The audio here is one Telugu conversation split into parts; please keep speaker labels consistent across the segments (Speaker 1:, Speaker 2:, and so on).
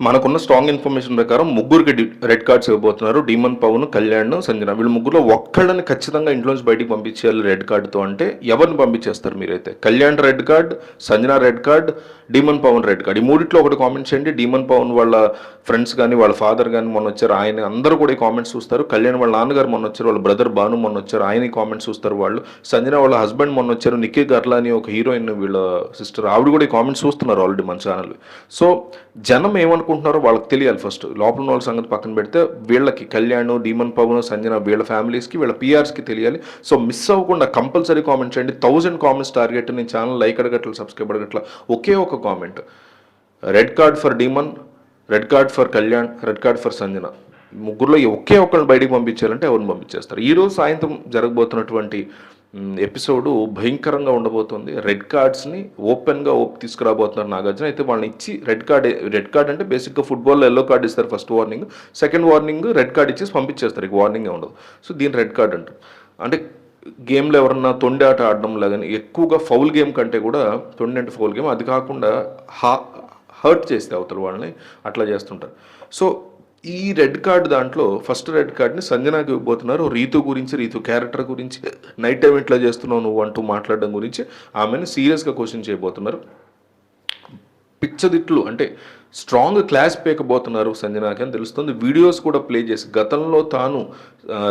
Speaker 1: మనకున్న స్ట్రాంగ్ ఇన్ఫర్మేషన్ ప్రకారం ముగ్గురికి రెడ్ కార్డ్స్ ఇవ్వబోతున్నారు. డీమన్ పవన్, కళ్యాణ్, సంజన. వీళ్ళు ముగ్గురులో ఒక్కళ్ళని ఖచ్చితంగా ఇంట్లోంచి బయటికి పంపించేయాలి రెడ్ కార్డుతో అంటే ఎవరిని పంపించేస్తారు మీరైతే? Kalyan red card, Sanjana red card, demon Pavan red card. ఈ మూడిట్లో ఒకటి కామెంట్ చేయండి. డీమన్ పవన్ వాళ్ళ ఫ్రెండ్స్ కానీ వాళ్ళ ఫాదర్ కానీ మొన్న వచ్చారు, ఆయన అందరూ కూడా ఈ కామెంట్స్ చూస్తారు. కళ్యాణ్ వాళ్ళ నాన్నగారు మొన్న వచ్చారు, వాళ్ళ బ్రదర్ బాను మొన్న వచ్చారు, ఆయన ఈ కామెంట్స్ చూస్తారు వాళ్ళు. సంజన వాళ్ళ హస్బెండ్ మొన్న వచ్చారు, నిక్కీ గర్లా అని ఒక హీరోయిన్ వీళ్ళ సిస్టర్, ఆవిడ కూడా ఈ కామెంట్స్ చూస్తున్నారు ఆల్రెడీ మన ఛానల్. సో జనం ఏమనుకుంటున్నారో వాళ్ళకి తెలియాలి. ఫస్ట్ లోపల వాళ్ళ సంగతి పక్కన పెడితే వీళ్ళకి కళ్యాణ్, డీమన్ పవన్, సంజన వీళ్ళ ఫ్యామిలీస్కి, వీళ్ళ పిఆర్స్కి తెలియాలి. సో మిస్ అవ్వకుండా కంపల్సరీ కామెంట్ చేయండి. 1000 కామెంట్స్ టార్గెట్. నేను ఛానల్ లైక్ అడగట్ల, సబ్స్క్రైబ్ అడగట్ల, ఒకే ఒక comment. Red card for demon, red card for Kalyan, red card for Sanjana. ముగ్గురులో ఒకే ఒక్కరిని బయటికి పంపించాలంటే ఎవరిని పంపించేస్తారు? ఈరోజు సాయంత్రం జరగబోతున్నటువంటి ఎపిసోడు భయంకరంగా ఉండబోతుంది. రెడ్ కార్డ్స్ని ఓపెన్గా తీసుకురాబోతున్నారు నాగార్జున. అయితే వాళ్ళని ఇచ్చి రెడ్ కార్డ్ అంటే బేసిక్గా ఫుట్బాల్లో ఎల్లో కార్డ్ ఇస్తారు first warning, second warning red card ఇచ్చేసి పంపించేస్తారు, ఇక వార్నింగే ఉండదు. సో దీని రెడ్ కార్డ్ అంటారు. అంటే గేమ్లో ఎవరన్నా తొండి ఆట ఆడడం లాగానే, ఎక్కువగా ఫౌల్ గేమ్ కంటే కూడా తొండి అంటే ఫౌల్ గేమ్, అది కాకుండా హర్ట్ చేస్తే అవతల వాళ్ళని అట్లా చేస్తుంటారు. సో ఈ రెడ్ కార్డ్ దాంట్లో ఫస్ట్ రెడ్ కార్డ్ని సంజనాకి ఇవ్వబోతున్నారు. రీతు గురించి, రీతు క్యారెక్టర్ గురించి, నైట్ టైం ఇట్లా చేస్తున్నావు నువ్వు అంటూ మాట్లాడడం గురించి ఆమెను సీరియస్గా క్వశ్చన్ చేయబోతున్నారు. పిచ్చదిట్లు అంటే స్ట్రాంగ్ క్లాస్ పేకబోతున్నారు సంజనాకి అని తెలుస్తుంది. వీడియోస్ కూడా ప్లే చేసి గతంలో తాను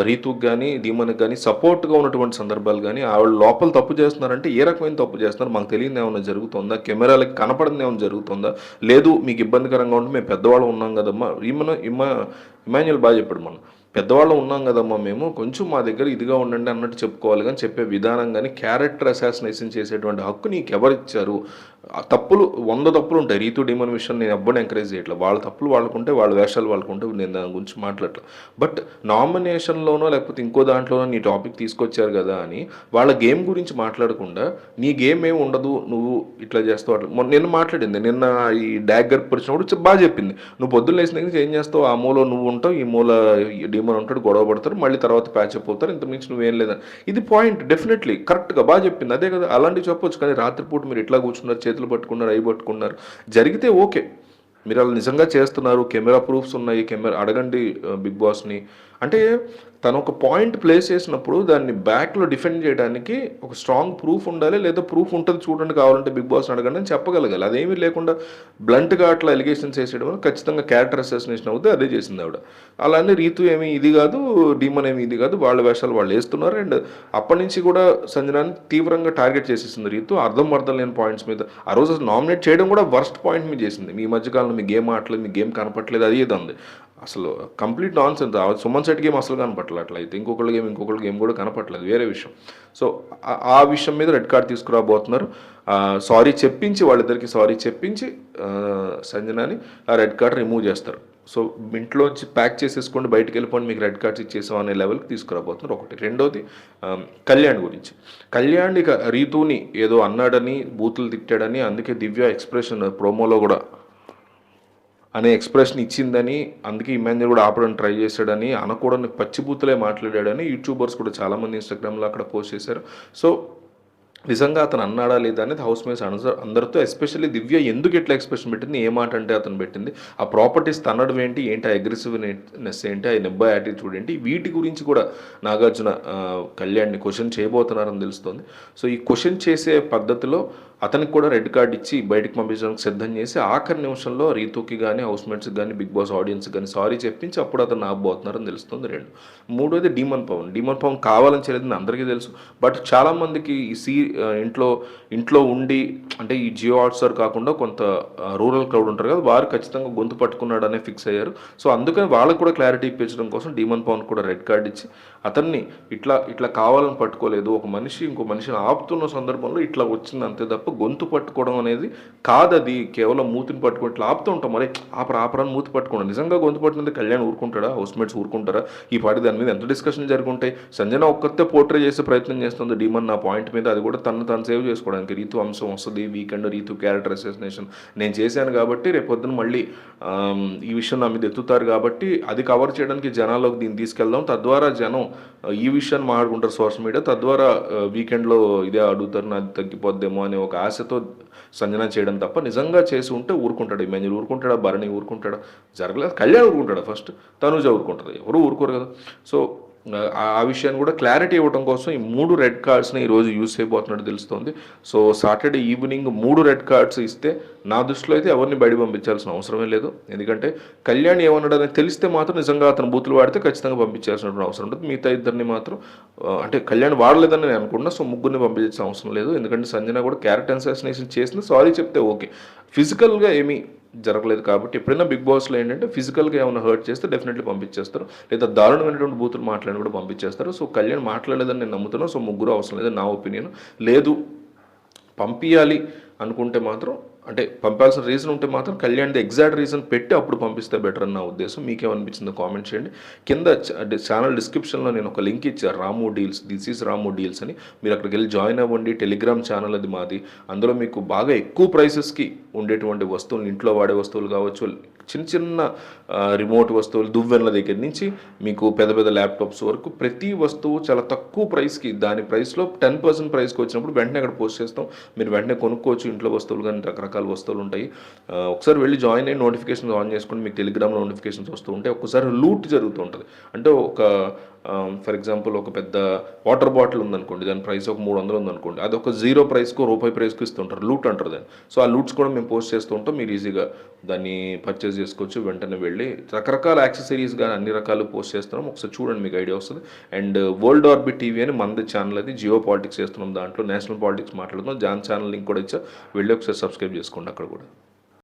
Speaker 1: రీతుకి కానీ డీమన్కి కానీ సపోర్ట్గా ఉన్నటువంటి సందర్భాలు కానీ, ఆవిడ లోపల తప్పు చేస్తున్నారంటే ఏ రకమైన తప్పు చేస్తున్నారు, మాకు తెలియదు ఏమైనా జరుగుతుందా, కెమెరాలకి కనపడింది ఏమైనా జరుగుతుందా, లేదు మీకు ఇబ్బందికరంగా ఉంటే మేము పెద్దవాళ్ళు ఉన్నాం కదమ్మా. ఇమాన్యుల్ బాగా చెప్పాడు, మనం పెద్దవాళ్ళు ఉన్నాం కదమ్మా, మేము కొంచెం మా దగ్గర ఇదిగా ఉండండి అన్నట్టు చెప్పుకోవాలి. కానీ చెప్పే విధానం కానీ, క్యారెక్టర్ అసాసినేషన్ చేసేటువంటి హక్కు నీకు ఎవరిచ్చారు? తప్పులు 100 తప్పులు ఉంటాయి. రీతు డీమన్ విషయం నేను ఎవ్వరిని ఎంకరేజ్ చేయట్లేదు. వాళ్ళ తప్పులు వాళ్ళకుంటే, వాళ్ళ వేషాలు వాళ్ళకుంటే, నేను దాని గురించి మాట్లాడలేదు. బట్ నామినేషన్లోనో లేకపోతే ఇంకో దాంట్లోనో నీ టాపిక్ తీసుకొచ్చారు కదా అని వాళ్ళ గేమ్ గురించి మాట్లాడకుండా, నీ గేమ్ ఏమి ఉండదు, నువ్వు ఇట్లా చేస్తావు అట్లా. నిన్న మాట్లాడింది, నిన్న ఈ డాగ్గర్ పరిచినప్పుడు బాగా చెప్పింది. నువ్వు పొద్దున్న లేచిన దగ్గర ఏం చేస్తావు, ఆ మూల నువ్వు ఉంటావు, ఈ మూల డీమన్ ఉంటాడు, గొడవ పడతారు, మళ్ళీ తర్వాత ప్యాచప్ అవుతారు, ఇంత మించి నువ్వేం లేదని. ఇది పాయింట్ డెఫినెట్లీ కరెక్ట్గా బాగా చెప్పింది. అదే కదా, అలాంటివి చెప్పొచ్చు. కానీ రాత్రిపూట మీరు ఇట్లా కూర్చున్నారు, చేతులు పట్టుకున్నారు, అవి పట్టుకున్నారు, జరిగితే ఓకే, మీరు అలా నిజంగా చేస్తున్నారు, కెమెరా ప్రూఫ్స్ ఉన్నాయి, కెమెరా అడగండి బిగ్ బాస్ని అంటే. తను ఒక పాయింట్ ప్లేస్ చేసినప్పుడు దాన్ని బ్యాక్లో డిఫెండ్ చేయడానికి ఒక స్ట్రాంగ్ ప్రూఫ్ ఉండాలి, లేదా ప్రూఫ్ ఉంటుంది చూడండి కావాలంటే బిగ్ బాస్ని అడగండి అని చెప్పగలగాలి. అదేమీ లేకుండా బ్లంట్గా అట్లా ఎలిగేషన్స్ వేసేయడం వల్ల ఖచ్చితంగా క్యారెక్టర్ అసాసినేషన్ అవుతుంది. అదే చేసింది ఆవిడ. అలానే రీతు ఏమి ఇది కాదు, డీమన్ ఏమి ఇది కాదు, వాళ్ళ వేషాలు వాళ్ళు వేస్తున్నారు. అండ్ అప్పటి నుంచి కూడా సంజనాన్ని తీవ్రంగా టార్గెట్ చేసేసింది రీతు, అర్థం లేని పాయింట్స్ మీద. ఆ రోజు నామినేట్ చేయడం కూడా వర్స్ట్ పాయింట్ మీద చేసింది. మీ మధ్యకాలంలో మీ గేమ్ ఆడలేదు, మీ గేమ్ కనపట్లేదు, అది ఇది అంది. అసలు complete non sense. Suman set game అసలు కనపట్లేదు, అట్లయితే ఇంకొకళ్ళ గేమ్ కూడా కనపట్లేదు, వేరే విషయం. సో ఆ విషయం మీద రెడ్ కార్డ్ తీసుకురాబోతున్నారు. సారీ చెప్పించి, వాళ్ళిద్దరికి సారీ చెప్పించి సంజనాని ఆ రెడ్ కార్డ్ రిమూవ్ చేస్తారు. సో ఇంట్లోంచి ప్యాక్ చేసేసుకోండి, బయటికి వెళ్ళిపోండి, మీకు రెడ్ కార్డ్స్ ఇచ్చేసాం అనే లెవెల్కి తీసుకురాబోతున్నారు. ఒకటి. రెండోది కళ్యాణ్ గురించి. కళ్యాణ్ ఇక రీతుని ఏదో అన్నాడని, బూతులు తిట్టాడని, అందుకే దివ్య ఎక్స్ప్రెషన్ ప్రోమోలో కూడా అనే ఎక్స్ప్రెషన్ ఇచ్చిందని, అందుకే ఇమాన్యుల్ కూడా ఆపడానికి ట్రై చేశాడని, అనకూడని పచ్చిబూతులే మాట్లాడాడని యూట్యూబర్స్ కూడా చాలామంది ఇన్స్టాగ్రామ్లో అక్కడ పోస్ట్ చేశారు. సో నిజంగా అతను అన్నాడా లేదా అనేది హౌస్ మేట్స్ అందరితో, ఎస్పెషల్లీ దివ్య ఎందుకు ఎట్లా ఎక్స్ప్రెషన్ పెట్టింది, ఏ మాట అంటే అతను పెట్టింది, ఆ ప్రాపర్టీస్ తన్నడం ఏంటి, ఆ అగ్రెసివ్నెస్ ఏంటి, ఆ నెబ్బా యాటిట్యూడ్ ఏంటి, వీటి గురించి కూడా నాగార్జున కళ్యాణ్ని క్వశ్చన్ చేయబోతున్నారని తెలుస్తుంది. సో ఈ క్వశ్చన్ చేసే పద్ధతిలో అతనికి కూడా రెడ్ కార్డ్ ఇచ్చి బయటకు పంపించడానికి సిద్ధం చేసి, ఆఖరి నిమిషంలో రీతుకి కానీ, హౌస్ మేట్స్కి కానీ, బిగ్ బాస్ ఆడియన్స్కి కానీ సారీ చెప్పించి అప్పుడు అతను ఆపబోతున్నారని తెలుస్తుంది. రెండు. మూడోది డీమన్ పవన్ కావాలని చేయలేదని అందరికీ తెలుసు. బట్ చాలామందికి ఈ ఇంట్లో ఉండి, అంటే ఈ జియో హాట్స్టార్ కాకుండా కొంత రూరల్ క్రౌడ్ ఉంటారు కదా, వారు ఖచ్చితంగా గొంతు పట్టుకున్నాడు అనే ఫిక్స్ అయ్యారు. సో అందుకని వాళ్ళకు కూడా క్లారిటీ ఇప్పించడం కోసం డీమన్ పవన్ కూడా రెడ్ కార్డ్ ఇచ్చి, అతన్ని ఇట్లా కావాలని పట్టుకోలేదు, ఒక మనిషి ఇంకో మనిషిని ఆపుతున్న సందర్భంలో ఇట్లా వచ్చింది అంతే తప్ప గొంతు పట్టుకోవడం అనేది కాదు, అది కేవలం మూతిని పట్టుకుని ఇట్లా ఆపుతూ ఉంటాం. మరి ఆపరాని మూతి పట్టుకోవడం, నిజంగా గొంతు పట్టినందుకు కళ్యాణ్ ఊరుకుంటాడా, హౌస్ మేట్స్ ఊరుకుంటారా? ఈ పాటి దాని మీద ఎంత డిస్కషన్ జరుగుంటాయి. సంజన ఒక్కతే పోర్ట్రే చేసే ప్రయత్నం చేస్తుంది డీమన్ నా పాయింట్ మీద, అది కూడా తను సేవ్ చేసుకోవడానికి. రీతు అంశం వస్తుంది వీకెండ్, రీతు క్యారెక్టర్ అసాసినేషన్ నేను చేశాను కాబట్టి రేపొద్దున మళ్ళీ ఈ విషయం నా మీద ఎత్తుతారు కాబట్టి అది కవర్ చేయడానికి జనాల్లోకి దీన్ని తీసుకెళ్దాం, తద్వారా జనం ఈ విషయాన్ని మాట్లాడుకుంటారు సోషల్ మీడియా, తద్వారా వీకెండ్లో ఇదే అడుగుతారు, నాది తగ్గిపోద్దేమో అనే ఒక ఒక ఆశతో సంజన చేయడం తప్ప నిజంగా చేసి ఉంటే ఊరుకుంటాడు. ఇమాన్యుల్ ఊరుకుంటాడా, భరణి ఊరుకుంటాడా, జరగలేదు. కళ్యాణ్ ఊరుకుంటాడా ఫస్ట్, తనుజ ఊరుకుంటుంది, ఎవరు ఊరుకోరు కదా. సో ఆ విషయాన్ని కూడా క్లారిటీ ఇవ్వడం కోసం ఈ 3 రెడ్ కార్డ్స్ని ఈరోజు యూజ్ చేయబోతున్నట్టు తెలుస్తుంది. So Saturday evening 3 red cards ఇస్తే నా దృష్టిలో అయితే ఎవరిని బయట పంపించాల్సిన అవసరమే లేదు. ఎందుకంటే కళ్యాణ్ ఏమన్నాడని తెలిస్తే మాత్రం నిజంగా అతను బూతులు వాడితే ఖచ్చితంగా పంపించాల్సినటువంటి అవసరం ఉంటుంది. మిగతా ఇద్దరిని మాత్రం అంటే కళ్యాణ్ వాడలేదని నేను అనుకున్నా. సో ముగ్గురిని పంపించాల్సిన అవసరం లేదు. ఎందుకంటే సంజన కూడా క్యారెక్టర్ అసాసినేషన్ చేసింది, సారీ చెప్తే ఓకే, ఫిజికల్గా ఏమీ జరగలేదు. కాబట్టి ఎప్పుడైనా బిగ్ బాస్లో ఏంటంటే ఫిజికల్గా ఏమైనా హర్ట్ చేస్తే డెఫినెట్లీ పంపించేస్తారు, లేదా దారుణమైనటువంటి బూతులు మాట్లాడి కూడా పంపించేస్తారు. సో కళ్యాణ్ మాట్లాడలేదని నేను నమ్ముతున్నాను. సో ముగ్గురు అవసరం లేదు నా ఒపీనియన్. లేదు పంపించాలి అనుకుంటే మాత్రం, అంటే పంపాల్సిన రీజన్ ఉంటే మాత్రం కళ్యాణ్ది ఎగ్జాక్ట్ రీజన్ పెట్టి అప్పుడు పంపిస్తే బెటర్ అని నా ఉద్దేశం. మీకేమనిపించిందో కామెంట్ చేయండి. కింద ఛానల్ డిస్క్రిప్షన్లో నేను ఒక లింక్ ఇచ్చాను, Ramu deals, this is Ramu deals అని. మీరు అక్కడికి వెళ్ళి జాయిన్ అవ్వండి. టెలిగ్రామ్ ఛానల్ అది మాది. అందులో మీకు బాగా ఎక్కువ ప్రైసెస్కి ఉండేటువంటి వస్తువులు, ఇంట్లో వాడే వస్తువులు కావచ్చు, చిన్న చిన్న రిమోట్ వస్తువులు, దువ్వెనల దగ్గర నుంచి మీకు పెద్ద పెద్ద ల్యాప్టాప్స్ వరకు ప్రతి వస్తువు చాలా తక్కువ ప్రైస్కి, దాని ప్రైస్లో 10% ప్రైస్కి వచ్చినప్పుడు వెంటనే అక్కడ పోస్ట్ చేస్తాం. మీరు వెంటనే కొనుక్కోవచ్చు. ఇంట్లో వస్తువులు కానీ రకరకాల వస్తువులు ఉంటాయి. ఒకసారి వెళ్ళి జాయిన్ అయ్యి నోటిఫికేషన్ ఆన్ చేసుకుని మీకు టెలిగ్రామ్లో నోటిఫికేషన్స్ వస్తూ ఉంటాయి. ఒక్కసారి లూట్ జరుగుతూ ఉంటుంది. అంటే ఒక ఫర్ ఎగ్జాంపుల్ ఒక పెద్ద వాటర్ బాటిల్ ఉందనుకోండి, దాని ప్రైస్ ఒక 300 ఉందనుకోండి, అది ఒక 0 ప్రైస్కో రూపాయి ప్రైస్కి ఇస్తుంటారు, లూట్ అంటారు దాన్ని. సో ఆ లూట్స్ కూడా మేము పోస్ట్ చేస్తూ ఉంటాం. మీరు ఈజీగా దాన్ని పర్చేస్ చేసుకోవచ్చు. వెంటనే వెళ్ళి రకరకాల యాక్సెసరీస్ కానీ అన్ని రకాలు పోస్ట్ చేస్తున్నాం. ఒకసారి చూడండి, మీకు ఐడియా వస్తుంది. అండ్ వరల్డ్ ఆర్బిట్ టీవీ అని మనది ఛానల్, అది జియో పాలిటిక్స్ చేస్తున్నాం, దాంట్లో నేషనల్ పాలిటిక్స్ మాట్లాడుతున్నాం. దాని ఛానల్ లింక్ కూడా ఇచ్చా, వెళ్ళి ఒకసారి సబ్స్క్రైబ్ చేసుకోండి అక్కడ కూడా.